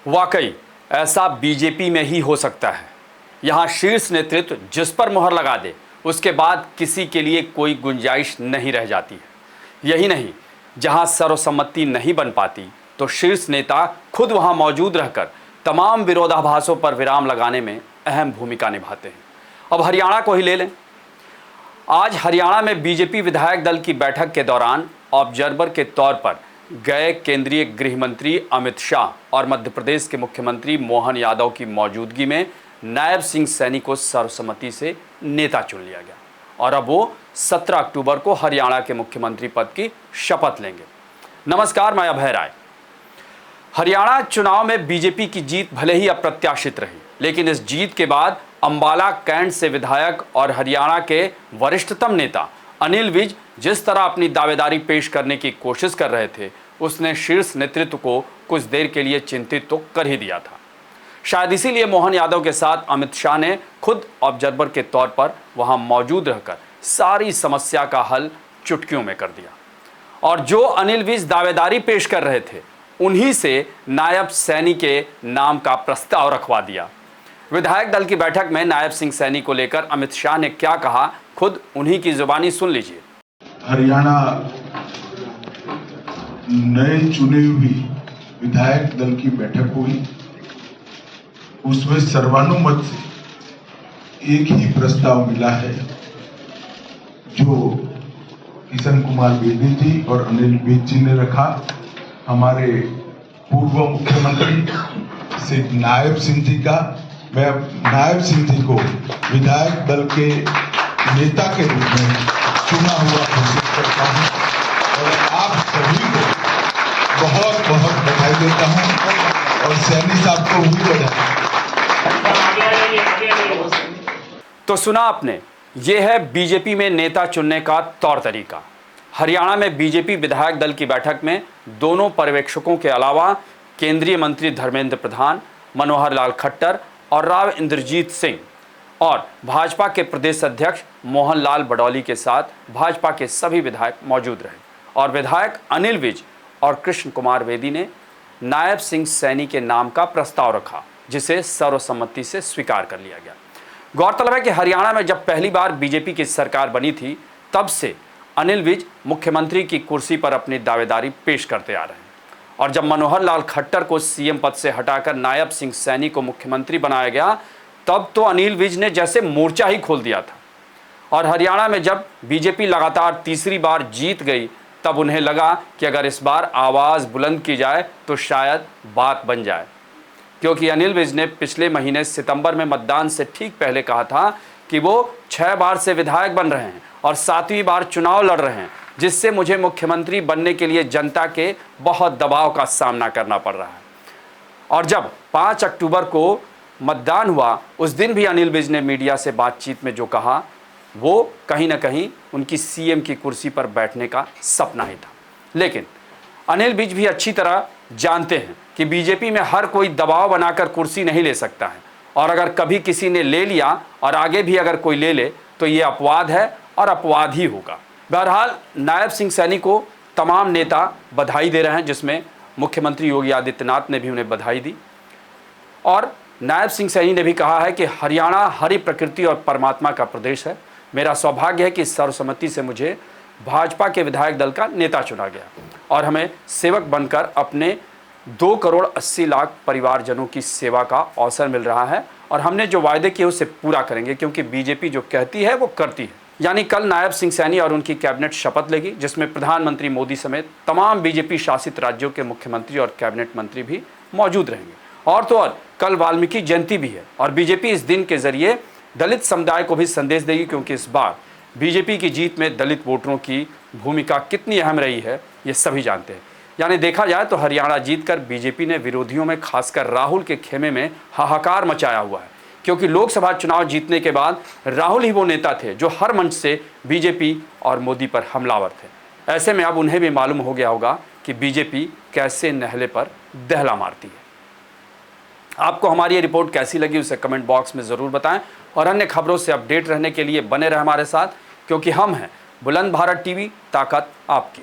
वाकई ऐसा बीजेपी में ही हो सकता है। यहाँ शीर्ष नेतृत्व जिस पर मुहर लगा दे उसके बाद किसी के लिए कोई गुंजाइश नहीं रह जाती है। यही नहीं, जहाँ सर्वसम्मति नहीं बन पाती तो शीर्ष नेता खुद वहाँ मौजूद रहकर तमाम विरोधाभासों पर विराम लगाने में अहम भूमिका निभाते हैं। अब हरियाणा को ही ले लें। आज हरियाणा में बीजेपी विधायक दल की बैठक के दौरान ऑब्जर्वर के तौर पर गए केंद्रीय गृह मंत्री अमित शाह और मध्य प्रदेश के मुख्यमंत्री मोहन यादव की मौजूदगी में नायब सिंह सैनी को सर्वसम्मति से नेता चुन लिया गया और अब वो 17 अक्टूबर को हरियाणा के मुख्यमंत्री पद की शपथ लेंगे। नमस्कार, मैं अभय राय। हरियाणा चुनाव में बीजेपी की जीत भले ही अप्रत्याशित रही, लेकिन इस जीत के बाद अंबाला कैंट से विधायक और हरियाणा के वरिष्ठतम नेता अनिल विज जिस तरह अपनी दावेदारी पेश करने की कोशिश कर रहे थे, उसने शीर्ष नेतृत्व को कुछ देर के लिए चिंतित तो कर ही दिया था। शायद इसीलिए मोहन यादव के साथ अमित शाह ने खुद ऑब्जर्वर के तौर पर वहां मौजूद रहकर सारी समस्या का हल चुटकियों में कर दिया और जो अनिल विज दावेदारी पेश कर रहे थे उन्हीं से नायब सैनी के नाम का प्रस्ताव रखवा दिया। विधायक दल की बैठक में नायब सिंह सैनी को लेकर अमित शाह ने क्या कहा, खुद उन्हीं की जुबानी सुन लीजिए। हरियाणा नए चुने हुए विधायक दल की बैठक हुई, उसमें सर्वानुमत से एक ही प्रस्ताव मिला है जो किशन कुमार बेदी जी और अनिल विज जी ने रखा। हमारे पूर्व मुख्यमंत्री श्री नायब सिंह जी का, मैं नायब सिंह जी को विधायक दल के नेता के रूप में चुना हुआ घोषित करता हूं और आप सभी को बहुत बहुत बधाई देता हूं और सैनी साहब को भी बधाई। तो सुना आपने, ये है बीजेपी में नेता चुनने का तौर तरीका। हरियाणा में बीजेपी विधायक दल की बैठक में दोनों पर्यवेक्षकों के अलावा केंद्रीय मंत्री धर्मेंद्र प्रधान, मनोहर लाल खट्टर और राव इंद्रजीत सिंह और भाजपा के प्रदेश अध्यक्ष मोहन लाल बडौली के साथ भाजपा के सभी विधायक मौजूद रहे और विधायक अनिल विज और कृष्ण कुमार बेदी ने नायब सिंह सैनी के नाम का प्रस्ताव रखा, जिसे सर्वसम्मति से स्वीकार कर लिया गया। गौरतलब है कि हरियाणा में जब पहली बार बीजेपी की सरकार बनी थी, तब से अनिल विज मुख्यमंत्री की कुर्सी पर अपनी दावेदारी पेश करते आ रहे हैं और जब मनोहर लाल खट्टर को सीएम पद से हटाकर नायब सिंह सैनी को मुख्यमंत्री बनाया गया, तब तो अनिल विज ने जैसे मोर्चा ही खोल दिया था और हरियाणा में जब बीजेपी लगातार तीसरी बार जीत गई, तब उन्हें लगा कि अगर इस बार आवाज़ बुलंद की जाए तो शायद बात बन जाए, क्योंकि अनिल विज ने पिछले महीने सितंबर में मतदान से ठीक पहले कहा था कि वो 6 बार से विधायक बन रहे हैं और 7वीं बार चुनाव लड़ रहे हैं, जिससे मुझे मुख्यमंत्री बनने के लिए जनता के बहुत दबाव का सामना करना पड़ रहा है। और जब 5 अक्टूबर को मतदान हुआ, उस दिन भी अनिल विज ने मीडिया से बातचीत में जो कहा, वो कहीं ना कहीं उनकी सीएम की कुर्सी पर बैठने का सपना ही था। लेकिन अनिल विज भी अच्छी तरह जानते हैं कि बीजेपी में हर कोई दबाव बनाकर कुर्सी नहीं ले सकता है और अगर कभी किसी ने ले लिया और आगे भी अगर कोई ले ले तो ये अपवाद है और अपवाद ही होगा। बहरहाल नायब सिंह सैनी को तमाम नेता बधाई दे रहे हैं, जिसमें मुख्यमंत्री योगी आदित्यनाथ ने भी उन्हें बधाई दी और नायब सिंह सैनी ने भी कहा है कि हरियाणा हरि प्रकृति और परमात्मा का प्रदेश है। मेरा सौभाग्य है कि सर्वसम्मति से मुझे भाजपा के विधायक दल का नेता चुना गया और हमें सेवक बनकर अपने 2 करोड़ 80 लाख परिवारजनों की सेवा का अवसर मिल रहा है और हमने जो वायदे किए उसे पूरा करेंगे, क्योंकि बीजेपी जो कहती है वो करती है। यानी कल नायब सिंह सैनी और उनकी कैबिनेट शपथ लेगी, जिसमें प्रधानमंत्री मोदी समेत तमाम बीजेपी शासित राज्यों के मुख्यमंत्री और कैबिनेट मंत्री भी मौजूद रहेंगे। और तो और कल वाल्मीकि जयंती भी है और बीजेपी इस दिन के जरिए दलित समुदाय को भी संदेश देगी, क्योंकि इस बार बीजेपी की जीत में दलित वोटरों की भूमिका कितनी अहम रही है ये सभी जानते हैं। यानी देखा जाए तो हरियाणा जीतकर बीजेपी ने विरोधियों में, खासकर राहुल के खेमे में हाहाकार मचाया हुआ है, क्योंकि लोकसभा चुनाव जीतने के बाद राहुल ही वो नेता थे जो हर मंच से बीजेपी और मोदी पर हमलावर थे। ऐसे में अब उन्हें भी मालूम हो गया होगा कि बीजेपी कैसे नहले पर दहला मारती है। आपको हमारी ये रिपोर्ट कैसी लगी उसे कमेंट बॉक्स में ज़रूर बताएं और अन्य खबरों से अपडेट रहने के लिए बने रहे हमारे साथ, क्योंकि हम हैं बुलंद भारत टीवी, ताकत आपकी।